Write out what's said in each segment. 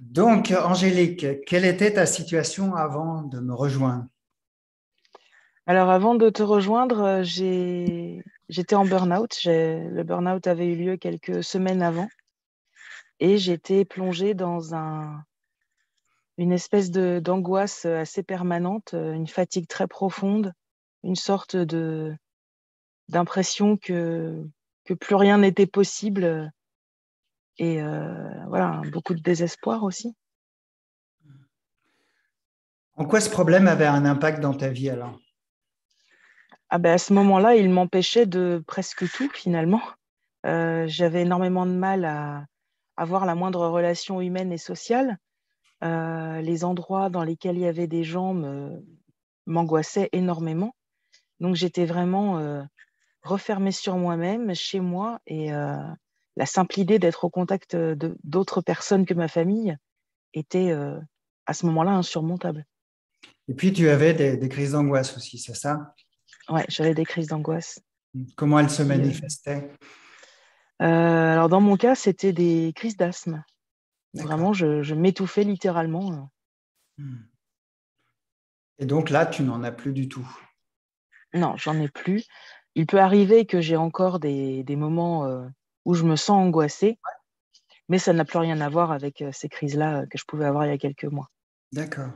Donc, Angélique, quelle était ta situation avant de me rejoindre? Alors, avant de te rejoindre, j'étais en burn-out. Le burn-out avait eu lieu quelques semaines avant et j'étais plongée dans une espèce d'angoisse assez permanente, une fatigue très profonde, une sorte d'impression que plus rien n'était possible et voilà, beaucoup de désespoir aussi. En quoi ce problème avait un impact dans ta vie alors? Ah ben, à ce moment-là, il m'empêchait de presque tout finalement. J'avais énormément de mal à avoir la moindre relation humaine et sociale. Les endroits dans lesquels il y avait des gens m'angoissaient énormément. Donc j'étais vraiment refermée sur moi-même, chez moi, et la simple idée d'être au contact d'autres personnes que ma famille était à ce moment-là insurmontable. Et puis, tu avais des crises d'angoisse aussi, c'est ça? Ouais, j'avais des crises d'angoisse. Comment elles se qui, euh, manifestaient? alors dans mon cas, c'était des crises d'asthme. D'accord. Vraiment, je m'étouffais littéralement. Et donc là, tu n'en as plus du tout. Non, j'en ai plus. Il peut arriver que j'ai encore des moments où je me sens angoissée, mais ça n'a plus rien à voir avec ces crises-là que je pouvais avoir il y a quelques mois. D'accord.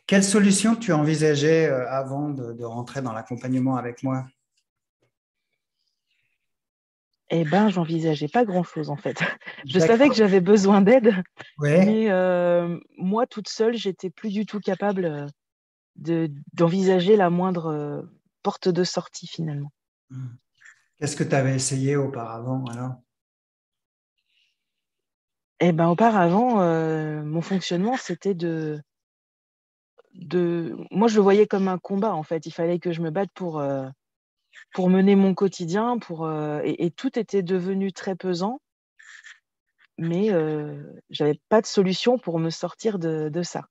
Quelle solution tu envisageais avant de rentrer dans l'accompagnement avec moi? Eh ben, j'envisageais pas grand-chose en fait. Je savais que D'accord. j'avais besoin d'aide, Oui. mais moi toute seule, j'étais plus du tout capable d'envisager la moindre porte de sortie finalement. Qu'est-ce que tu avais essayé auparavant alors? Eh ben, auparavant, mon fonctionnement, c'était moi, je le voyais comme un combat en fait. Il fallait que je me batte pour mener mon quotidien, et tout était devenu très pesant, mais j'avais pas de solution pour me sortir de ça.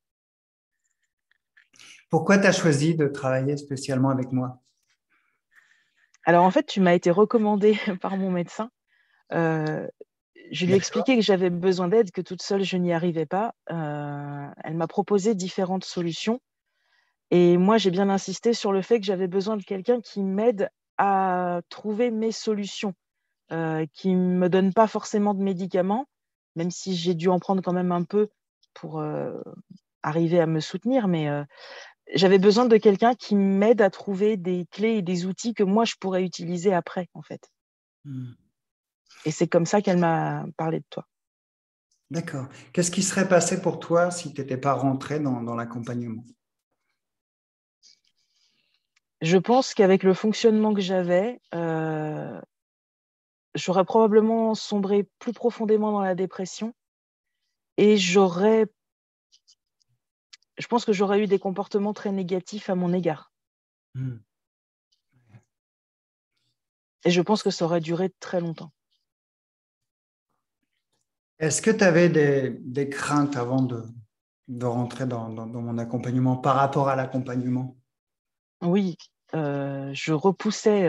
Pourquoi tu as choisi de travailler spécialement avec moi? Alors en fait, tu m'as été recommandé par mon médecin. Euh, je lui ai D'accord. expliqué que j'avais besoin d'aide, que toute seule, je n'y arrivais pas. Elle m'a proposé différentes solutions. Et moi, j'ai bien insisté sur le fait que j'avais besoin de quelqu'un qui m'aide à trouver mes solutions, qui ne me donne pas forcément de médicaments, même si j'ai dû en prendre quand même un peu pour arriver à me soutenir. Mais j'avais besoin de quelqu'un qui m'aide à trouver des clés et des outils que moi, je pourrais utiliser après, en fait. Hmm. Et c'est comme ça qu'elle m'a parlé de toi. D'accord. Qu'est-ce qui serait passé pour toi si tu n'étais pas rentré dans l'accompagnement? Je pense qu'avec le fonctionnement que j'avais, j'aurais probablement sombré plus profondément dans la dépression et je pense que j'aurais eu des comportements très négatifs à mon égard. Hmm. Et je pense que ça aurait duré très longtemps. Est-ce que tu avais des craintes avant de rentrer dans mon accompagnement par rapport à l'accompagnement? Oui, je repoussais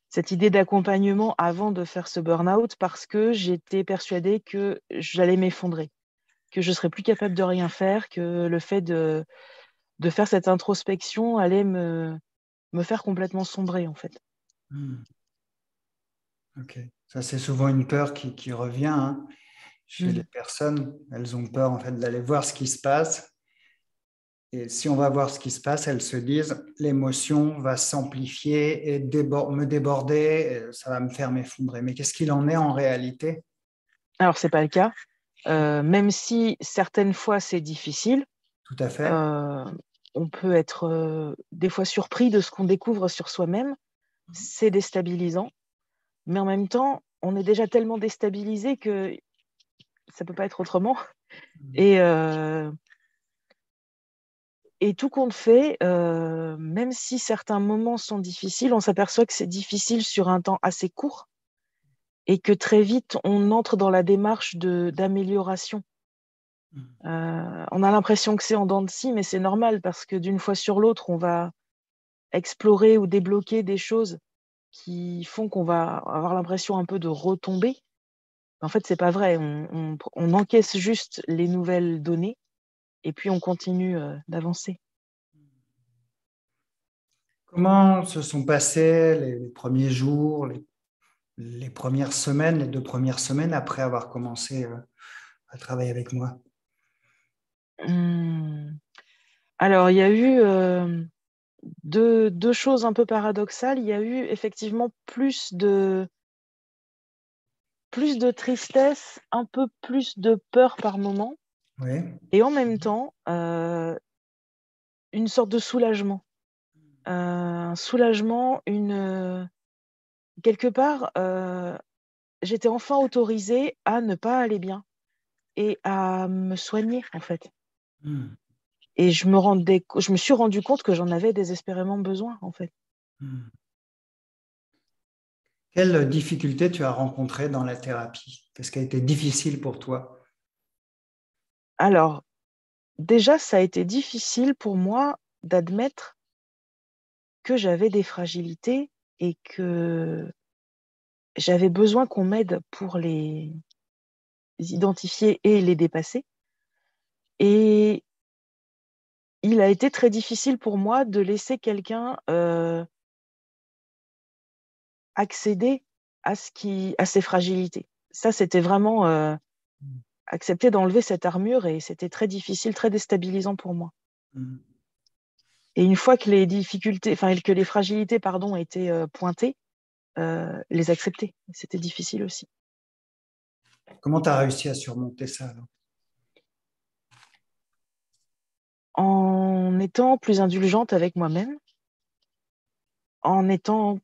cette idée d'accompagnement avant de faire ce burn-out parce que j'étais persuadée que j'allais m'effondrer, que je serais plus capable de rien faire, que le fait de faire cette introspection allait me faire complètement sombrer, en fait. Hmm. Ok. Ça, c'est souvent une peur qui revient, hein, chez les Mm. personnes. Elles ont peur en fait d'aller voir ce qui se passe. Et si on va voir ce qui se passe, elles se disent l'émotion va s'amplifier et me déborder, ça va me faire m'effondrer. Mais qu'est-ce qu'il en est en réalité? Alors, c'est pas le cas. Même si certaines fois c'est difficile, Tout à fait. euh, on peut être des fois surpris de ce qu'on découvre sur soi-même. C'est déstabilisant, mais en même temps, on est déjà tellement déstabilisé que ça peut pas être autrement. Et, euh, et tout compte fait, même si certains moments sont difficiles, on s'aperçoit que c'est difficile sur un temps assez court et que très vite on entre dans la démarche d'amélioration. On a l'impression que c'est en dents de scie, mais c'est normal parce que d'une fois sur l'autre, on va explorer ou débloquer des choses qui font qu'on va avoir l'impression un peu de retomber. En fait, c'est pas vrai. On encaisse juste les nouvelles données et puis on continue d'avancer. Comment se sont passés les premiers jours, les premières semaines, les 2 premières semaines après avoir commencé à travailler avec moi? Hum. Alors, il y a eu deux choses un peu paradoxales. Il y a eu effectivement plus de tristesse, un peu plus de peur par moment, Oui. et en même temps, une sorte de soulagement. Un soulagement, quelque part, j'étais enfin autorisée à ne pas aller bien et à me soigner, en fait. Hmm. Et je me suis rendu compte que j'en avais désespérément besoin, en fait. Hmm. Quelles difficultés tu as rencontrées dans la thérapie? Qu'est-ce qui a été difficile pour toi? Alors, déjà, ça a été difficile pour moi d'admettre que j'avais des fragilités et que j'avais besoin qu'on m'aide pour les identifier et les dépasser. Et il a été très difficile pour moi de laisser quelqu'un accéder à ses fragilités. Ça, c'était vraiment accepter d'enlever cette armure et c'était très difficile, très déstabilisant pour moi. Hmm. Et une fois que les difficultés, enfin que les fragilités, pardon, étaient pointées, les accepter. C'était difficile aussi. Comment tu as réussi à surmonter ça alors? En étant plus indulgente avec moi-même, en étant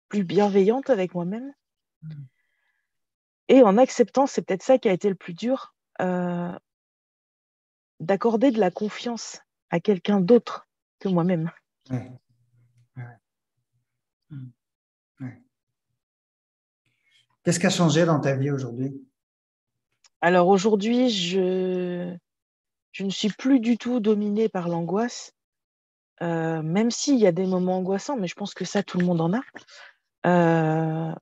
plus bienveillante avec moi-même et en acceptant, c'est peut-être ça qui a été le plus dur, d'accorder de la confiance à quelqu'un d'autre que moi-même. Ouais, ouais, hmm, ouais. Qu'est-ce qui a changé dans ta vie aujourd'hui? Alors aujourd'hui, je ne suis plus du tout dominée par l'angoisse, même s'il y a des moments angoissants, mais je pense que ça, tout le monde en a. Euh,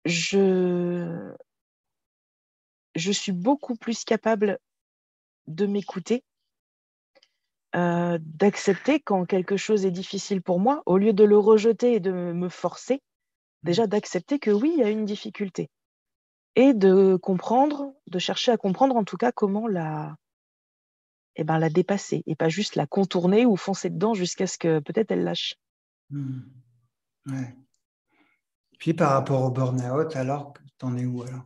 je, je suis beaucoup plus capable de m'écouter, d'accepter quand quelque chose est difficile pour moi, au lieu de le rejeter et de me forcer, Hmm, déjà d'accepter que oui, il y a une difficulté et de comprendre, de chercher à comprendre en tout cas comment la dépasser et pas juste la contourner ou foncer dedans jusqu'à ce que peut-être elle lâche. hmm, ouais. Puis par rapport au burn-out, alors, t'en es où alors?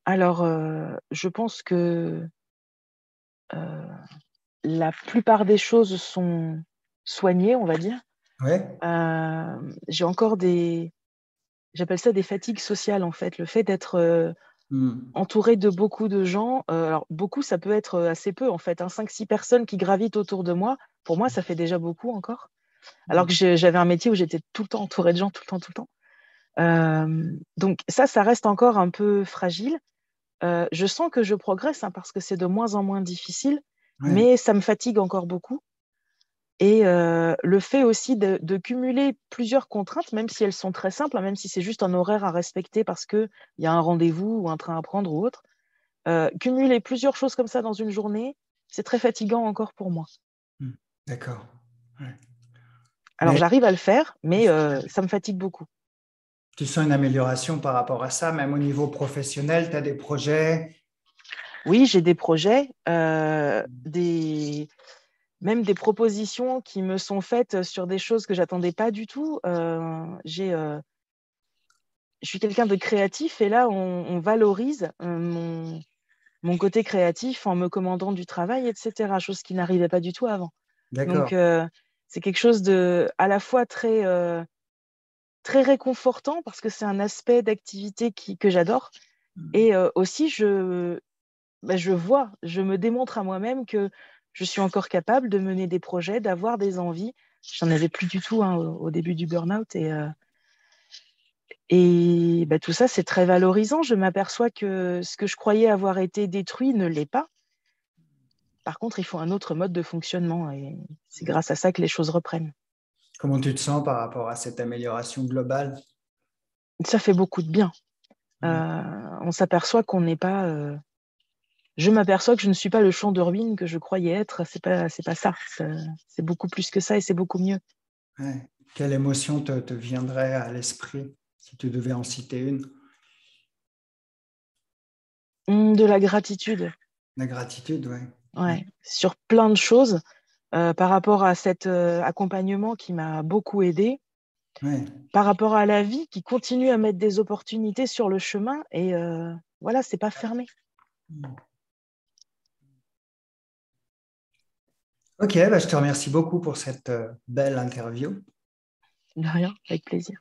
Alors, je pense que euh, la plupart des choses sont soignées, on va dire. Ouais. J'ai encore j'appelle ça des fatigues sociales en fait, le fait d'être Hmm, entouré de beaucoup de gens. Alors, beaucoup, ça peut être assez peu en fait, hein, 5-6 personnes qui gravitent autour de moi. Pour moi, ça fait déjà beaucoup encore. Alors hmm, que j'avais un métier où j'étais tout le temps entourée de gens, tout le temps, tout le temps. Donc ça reste encore un peu fragile. Je sens que je progresse hein, parce que c'est de moins en moins difficile, ouais. mais ça me fatigue encore beaucoup. Et le fait aussi de cumuler plusieurs contraintes, même si elles sont très simples, hein, même si c'est juste un horaire à respecter parce qu'il y a un rendez-vous ou un train à prendre ou autre, cumuler plusieurs choses comme ça dans une journée, c'est très fatigant encore pour moi. Hmm, d'accord. Ouais. Alors Mais j'arrive à le faire, mais ça me fatigue beaucoup. tu sens une amélioration par rapport à ça, même au niveau professionnel, tu as des projets. Oui, j'ai des projets, même des propositions qui me sont faites sur des choses que j'attendais pas du tout. Je suis quelqu'un de créatif et là, on valorise mon côté créatif en me commandant du travail, etc. Chose qui n'arrivait pas du tout avant. Donc, D'accord. c'est quelque chose de à la fois très réconfortant parce que c'est un aspect d'activité que j'adore. Et aussi, je me démontre à moi-même que je suis encore capable de mener des projets, d'avoir des envies. J'en avais plus du tout hein, au début du burn-out. Et tout ça, c'est très valorisant. Je m'aperçois que ce que je croyais avoir été détruit ne l'est pas. Par contre, il faut un autre mode de fonctionnement et c'est grâce à ça que les choses reprennent. Comment tu te sens par rapport à cette amélioration globale? Ça fait beaucoup de bien. Ouais. On s'aperçoit qu'on n'est pas. Je m'aperçois que je ne suis pas le champ de ruines que je croyais être. C'est pas ça. C'est beaucoup plus que ça et c'est beaucoup mieux. Ouais. Quelle émotion te viendrait à l'esprit si tu devais en citer une? De la gratitude, La gratitude, ouais. Ouais. ouais, sur plein de choses par rapport à cet accompagnement qui m'a beaucoup aidée, Ouais. par rapport à la vie qui continue à mettre des opportunités sur le chemin et voilà, c'est pas fermé. Ok, bah, je te remercie beaucoup pour cette belle interview. De rien, avec plaisir.